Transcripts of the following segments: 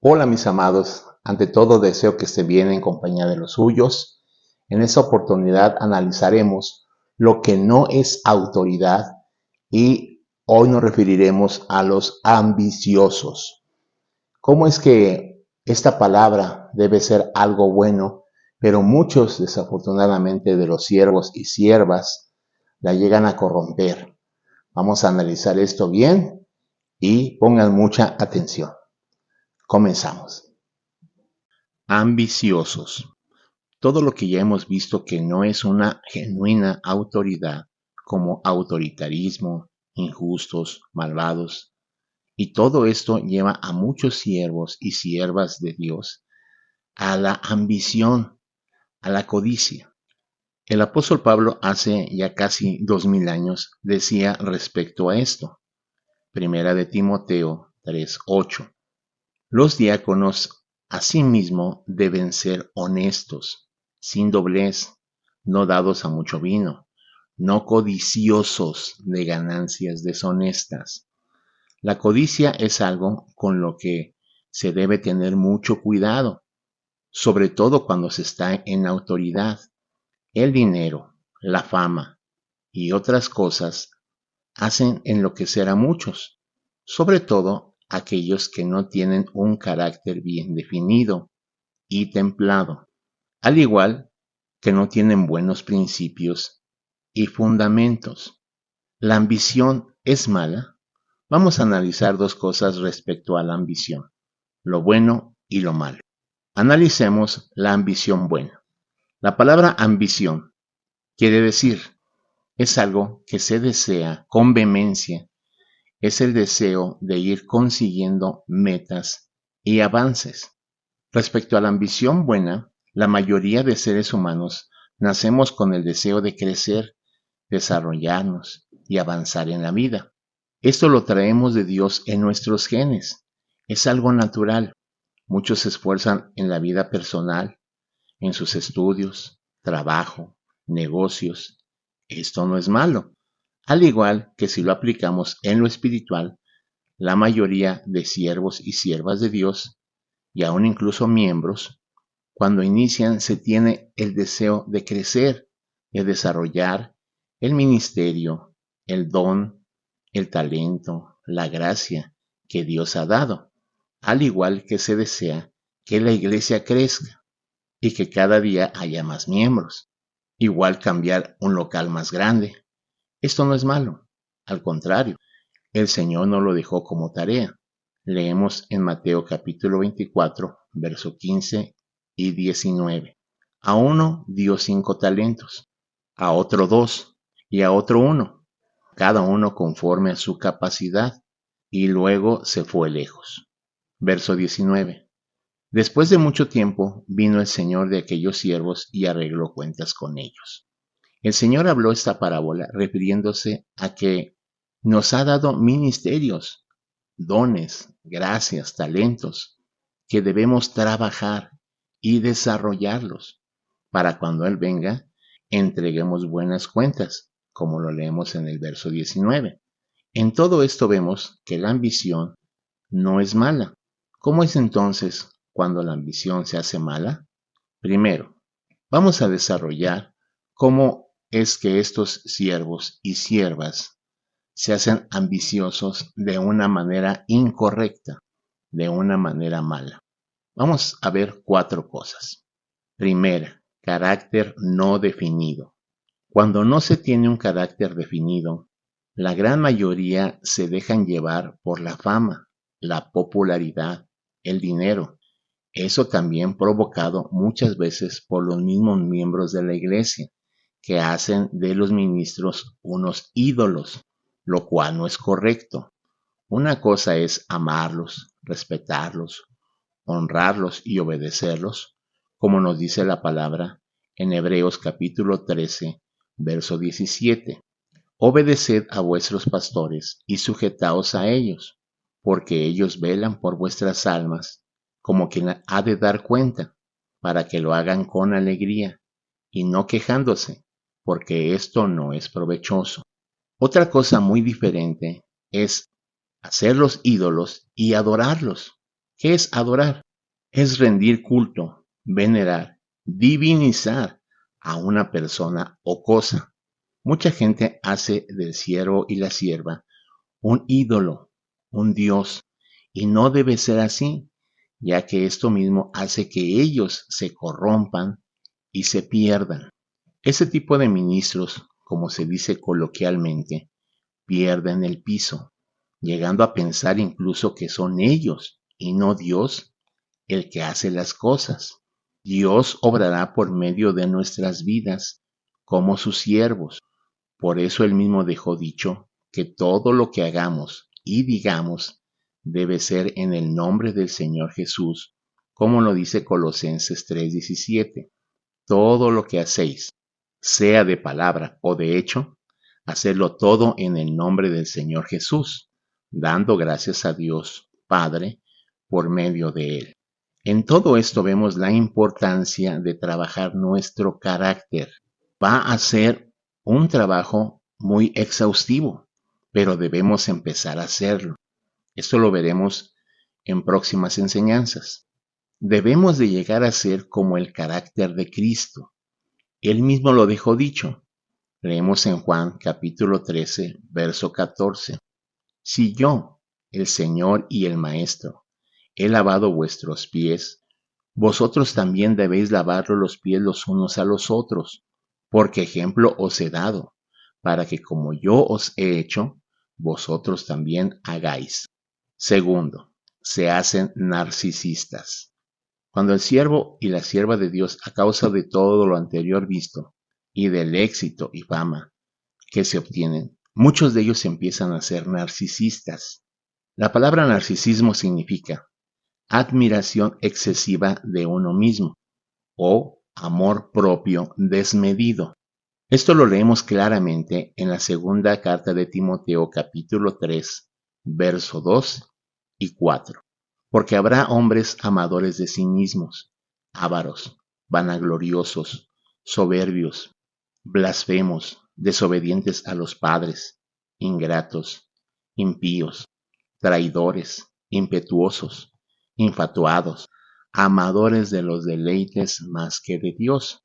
Hola mis amados, ante todo deseo que estén bien en compañía de los suyos. En esta oportunidad analizaremos lo que no es autoridad y hoy nos referiremos a los ambiciosos. ¿Cómo es que esta palabra debe ser algo bueno, pero muchos desafortunadamente de los siervos y siervas la llegan a corromper? Vamos a analizar esto bien y pongan mucha atención. Comenzamos. Ambiciosos. Todo lo que ya hemos visto que no es una genuina autoridad, como autoritarismo, injustos, malvados, y todo esto lleva a muchos siervos y siervas de Dios a la ambición, a la codicia. El apóstol Pablo hace ya casi 2000 años decía respecto a esto. Primera de Timoteo 3:8. Los diáconos asimismo deben ser honestos, sin doblez, no dados a mucho vino, no codiciosos de ganancias deshonestas. La codicia es algo con lo que se debe tener mucho cuidado, sobre todo cuando se está en autoridad. El dinero, la fama y otras cosas hacen enloquecer a muchos, sobre todo aquellos que no tienen un carácter bien definido y templado, al igual que no tienen buenos principios y fundamentos. ¿La ambición es mala? Vamos a analizar dos cosas respecto a la ambición, lo bueno y lo malo. Analicemos la ambición buena. La palabra ambición quiere decir, es algo que se desea con vehemencia, es el deseo de ir consiguiendo metas y avances. Respecto a la ambición buena, la mayoría de seres humanos nacemos con el deseo de crecer, desarrollarnos y avanzar en la vida. Esto lo traemos de Dios en nuestros genes. Es algo natural. Muchos se esfuerzan en la vida personal, en sus estudios, trabajo, negocios. Esto no es malo. Al igual que si lo aplicamos en lo espiritual, la mayoría de siervos y siervas de Dios, y aún incluso miembros, cuando inician se tiene el deseo de crecer, de desarrollar el ministerio, el don, el talento, la gracia que Dios ha dado, al igual que se desea que la iglesia crezca y que cada día haya más miembros. Igual cambiar un local más grande. Esto no es malo, al contrario, el Señor nos lo dejó como tarea. Leemos en Mateo capítulo 24, verso 15 y 19. A uno dio 5 talentos, a otro 2 y a otro 1, cada uno conforme a su capacidad, y luego se fue lejos. Verso 19. Después de mucho tiempo vino el Señor de aquellos siervos y arregló cuentas con ellos. El Señor habló esta parábola refiriéndose a que nos ha dado ministerios, dones, gracias, talentos, que debemos trabajar y desarrollarlos para cuando Él venga, entreguemos buenas cuentas, como lo leemos en el verso 19. En todo esto vemos que la ambición no es mala. ¿Cómo es entonces cuando la ambición se hace mala? Primero, vamos a desarrollar cómo es que estos siervos y siervas se hacen ambiciosos de una manera incorrecta, de una manera mala. Vamos a ver 4 cosas. Primera, carácter no definido. Cuando no se tiene un carácter definido, la gran mayoría se dejan llevar por la fama, la popularidad, el dinero. Eso también provocado muchas veces por los mismos miembros de la iglesia, que hacen de los ministros unos ídolos, lo cual no es correcto. Una cosa es amarlos, respetarlos, honrarlos y obedecerlos, como nos dice la palabra en Hebreos capítulo 13, verso 17. Obedeced a vuestros pastores y sujetaos a ellos, porque ellos velan por vuestras almas, como quien ha de dar cuenta, para que lo hagan con alegría y no quejándose, porque esto no es provechoso. Otra cosa muy diferente es hacer los ídolos y adorarlos, ¿Qué es adorar? Es rendir culto, venerar, divinizar a una persona o cosa. Mucha gente hace del siervo y la sierva un ídolo, un dios, y no debe ser así, ya que esto mismo hace que ellos se corrompan y se pierdan. Ese tipo de ministros, como se dice coloquialmente, pierden el piso, llegando a pensar incluso que son ellos y no Dios el que hace las cosas. Dios obrará por medio de nuestras vidas como sus siervos. Por eso él mismo dejó dicho que todo lo que hagamos y digamos debe ser en el nombre del Señor Jesús, como lo dice Colosenses 3:17. Todo lo que hacéis, sea de palabra o de hecho, hacedlo todo en el nombre del Señor Jesús, dando gracias a Dios Padre por medio de él. En todo esto vemos la importancia de trabajar nuestro carácter. Va a ser un trabajo muy exhaustivo, pero debemos empezar a hacerlo. Esto lo veremos en próximas enseñanzas. Debemos de llegar a ser como el carácter de Cristo. Él mismo lo dejó dicho. Leemos en Juan capítulo 13, verso 14. Si yo, el Señor y el Maestro, he lavado vuestros pies, vosotros también debéis lavar los pies los unos a los otros, porque ejemplo os he dado, para que como yo os he hecho, vosotros también hagáis. Segundo, se hacen narcisistas. Cuando el siervo y la sierva de Dios, a causa de todo lo anterior visto, y del éxito y fama que se obtienen, muchos de ellos empiezan a ser narcisistas. La palabra narcisismo significa admiración excesiva de uno mismo o amor propio desmedido. Esto lo leemos claramente en la segunda carta de Timoteo capítulo 3, verso 2 y 4. Porque habrá hombres amadores de sí mismos, ávaros, vanagloriosos, soberbios, blasfemos, desobedientes a los padres, ingratos, impíos, traidores, impetuosos, infatuados, amadores de los deleites más que de Dios.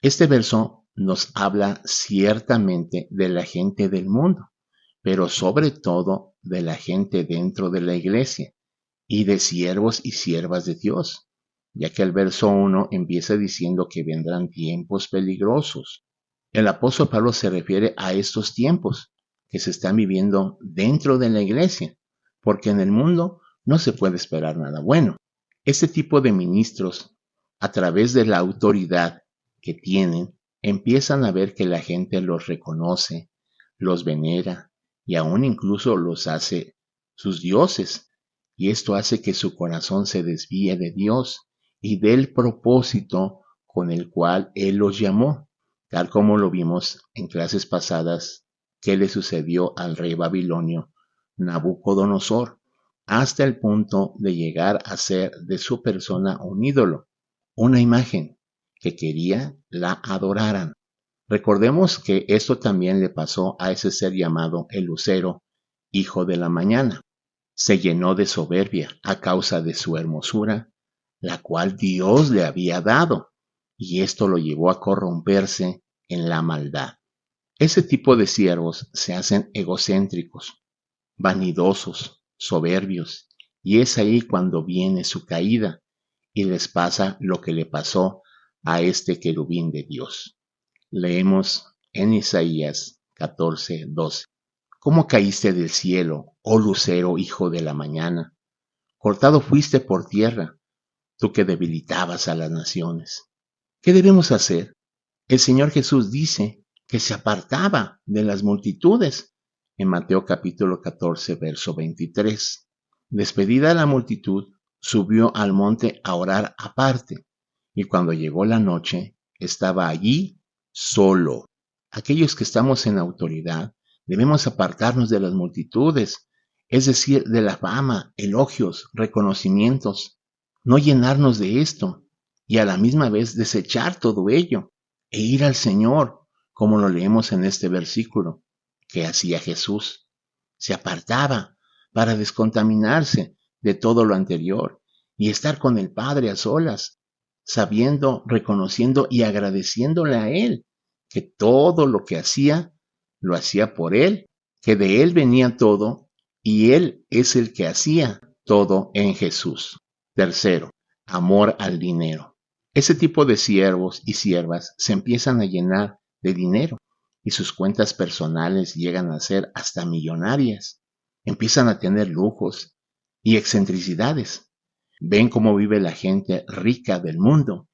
Este verso nos habla ciertamente de la gente del mundo, pero sobre todo de la gente dentro de la iglesia y de siervos y siervas de Dios, ya que el verso 1 empieza diciendo que vendrán tiempos peligrosos. El apóstol Pablo se refiere a estos tiempos que se están viviendo dentro de la iglesia, porque en el mundo no se puede esperar nada bueno. Este tipo de ministros, a través de la autoridad que tienen, empiezan a ver que la gente los reconoce, los venera y aún incluso los hace sus dioses. Y esto hace que su corazón se desvíe de Dios y del propósito con el cual Él los llamó, tal como lo vimos en clases pasadas que le sucedió al rey babilonio Nabucodonosor, hasta el punto de llegar a ser de su persona un ídolo, una imagen que quería la adoraran. Recordemos que esto también le pasó a ese ser llamado el lucero, hijo de la mañana. Se llenó de soberbia a causa de su hermosura, la cual Dios le había dado, y esto lo llevó a corromperse en la maldad. Ese tipo de siervos se hacen egocéntricos, vanidosos, soberbios, y es ahí cuando viene su caída y les pasa lo que le pasó a este querubín de Dios. Leemos en Isaías 14:12. ¿Cómo caíste del cielo, oh lucero, hijo de la mañana? Cortado fuiste por tierra, tú que debilitabas a las naciones. ¿Qué debemos hacer? El Señor Jesús dice que se apartaba de las multitudes en Mateo capítulo 14, verso 23. Despedida la multitud, subió al monte a orar aparte, y cuando llegó la noche, estaba allí solo. Aquellos que estamos en autoridad, debemos apartarnos de las multitudes, es decir, de la fama, elogios, reconocimientos, no llenarnos de esto, y a la misma vez desechar todo ello, e ir al Señor, como lo leemos en este versículo, que hacía Jesús. Se apartaba para descontaminarse de todo lo anterior y estar con el Padre a solas, sabiendo, reconociendo y agradeciéndole a Él que todo lo que hacía, lo hacía por Él, que de Él venía todo y Él es el que hacía todo en Jesús. Tercero, amor al dinero. Ese tipo de siervos y siervas se empiezan a llenar de dinero y sus cuentas personales llegan a ser hasta millonarias. Empiezan a tener lujos y excentricidades. Ven cómo vive la gente rica del mundo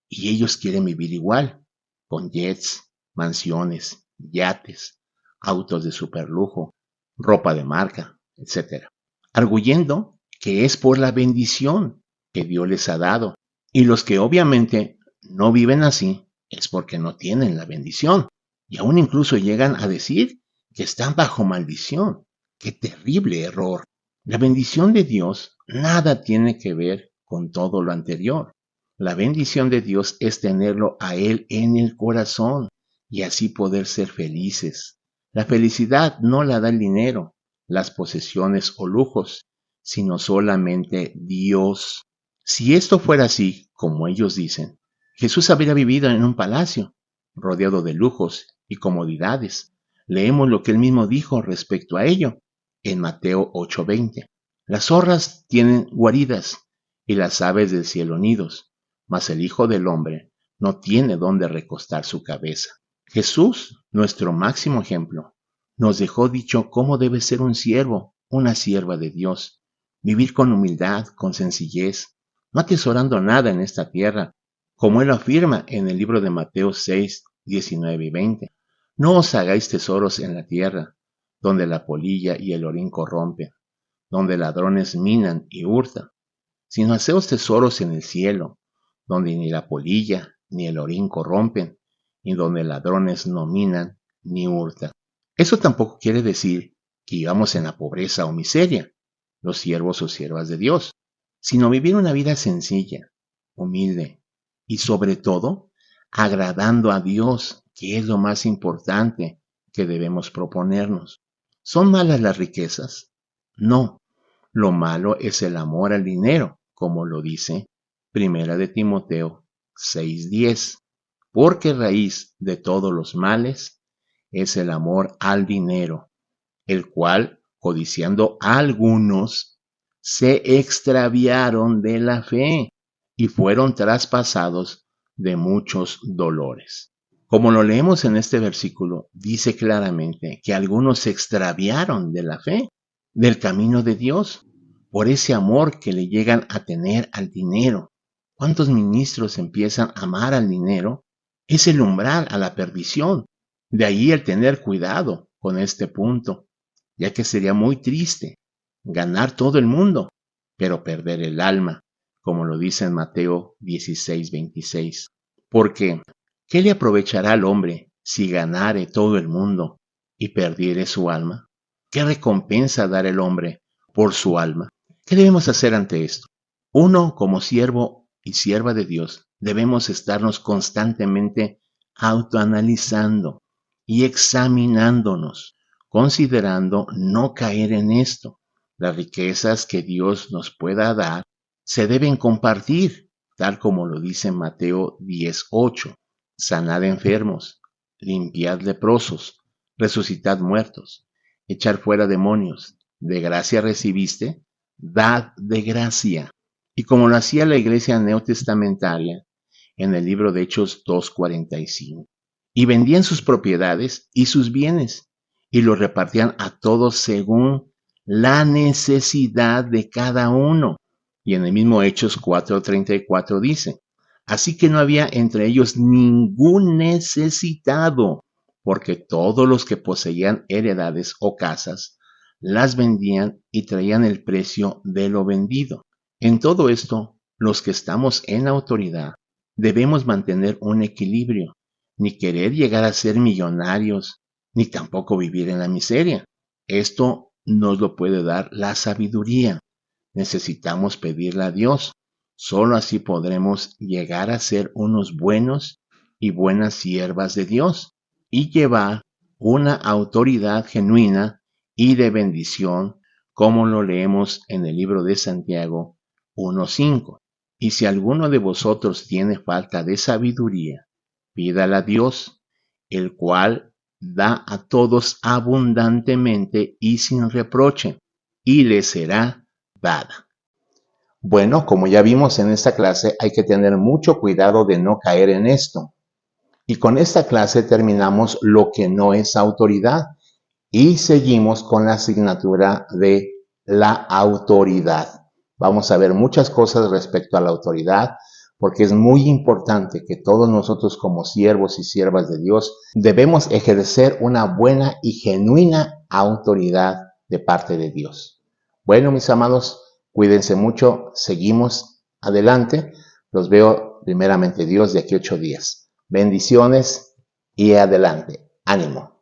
y ellos quieren vivir igual, con jets, mansiones, yates, autos de superlujo, ropa de marca, etc. Arguyendo que es por la bendición que Dios les ha dado. Y los que obviamente no viven así es porque no tienen la bendición. Y aún incluso llegan a decir que están bajo maldición. ¡Qué terrible error! La bendición de Dios nada tiene que ver con todo lo anterior. La bendición de Dios es tenerlo a Él en el corazón y así poder ser felices. La felicidad no la da el dinero, las posesiones o lujos, sino solamente Dios. Si esto fuera así, como ellos dicen, Jesús habría vivido en un palacio, rodeado de lujos y comodidades. Leemos lo que él mismo dijo respecto a ello en Mateo 8:20. Las zorras tienen guaridas y las aves del cielo nidos, mas el Hijo del Hombre no tiene dónde recostar su cabeza. Jesús, nuestro máximo ejemplo, nos dejó dicho cómo debe ser un siervo, una sierva de Dios. Vivir con humildad, con sencillez, no atesorando nada en esta tierra, como él afirma en el libro de Mateo 6, 19 y 20. No os hagáis tesoros en la tierra, donde la polilla y el orín corrompen, donde ladrones minan y hurtan, sino haceos tesoros en el cielo, donde ni la polilla ni el orín corrompen, y donde ladrones no minan ni hurtan. Eso tampoco quiere decir que vivamos en la pobreza o miseria, los siervos o siervas de Dios, sino vivir una vida sencilla, humilde y sobre todo agradando a Dios, que es lo más importante que debemos proponernos. ¿Son malas las riquezas? No, lo malo es el amor al dinero, como lo dice Primera de Timoteo 6:10, porque raíz de todos los males es el amor al dinero, el cual, codiciando a algunos, se extraviaron de la fe y fueron traspasados de muchos dolores. Como lo leemos en este versículo, dice claramente que algunos se extraviaron de la fe, del camino de Dios, por ese amor que le llegan a tener al dinero. ¿Cuántos ministros empiezan a amar al dinero? Es el umbral a la perdición. De ahí el tener cuidado con este punto, ya que sería muy triste ganar todo el mundo, pero perder el alma, como lo dice en Mateo 16:26. Porque, ¿qué le aprovechará al hombre si ganare todo el mundo y perdiere su alma? ¿Qué recompensa dará el hombre por su alma? ¿Qué debemos hacer ante esto? Uno, como siervo y sierva de Dios, debemos estarnos constantemente autoanalizando y examinándonos, considerando no caer en esto. Las riquezas que Dios nos pueda dar se deben compartir, tal como lo dice en Mateo 10:8. Sanad enfermos, limpiad leprosos, resucitad muertos, echar fuera demonios. De gracia recibiste, dad de gracia. Y como lo hacía la iglesia neotestamentaria en el libro de Hechos 2:45. Y vendían sus propiedades y sus bienes y los repartían a todos según la necesidad de cada uno. Y en el mismo Hechos 4:34 dice, así que no había entre ellos ningún necesitado, porque todos los que poseían heredades o casas las vendían y traían el precio de lo vendido. En todo esto, los que estamos en autoridad debemos mantener un equilibrio, ni querer llegar a ser millonarios, ni tampoco vivir en la miseria. Esto nos lo puede dar la sabiduría. Necesitamos pedirle a Dios. Solo así podremos llegar a ser unos buenos y buenas siervas de Dios y llevar una autoridad genuina y de bendición, como lo leemos en el libro de Santiago 1:5. Y si alguno de vosotros tiene falta de sabiduría, pídala a Dios, el cual da a todos abundantemente y sin reproche, y le será dada. Bueno, como ya vimos en esta clase, hay que tener mucho cuidado de no caer en esto. Y con esta clase terminamos lo que no es autoridad y seguimos con la asignatura de la autoridad. Vamos a ver muchas cosas respecto a la autoridad, porque es muy importante que todos nosotros como siervos y siervas de Dios debemos ejercer una buena y genuina autoridad de parte de Dios. Bueno, mis amados, cuídense mucho, seguimos adelante. Los veo primeramente Dios de aquí a 8 días. Bendiciones y adelante. Ánimo.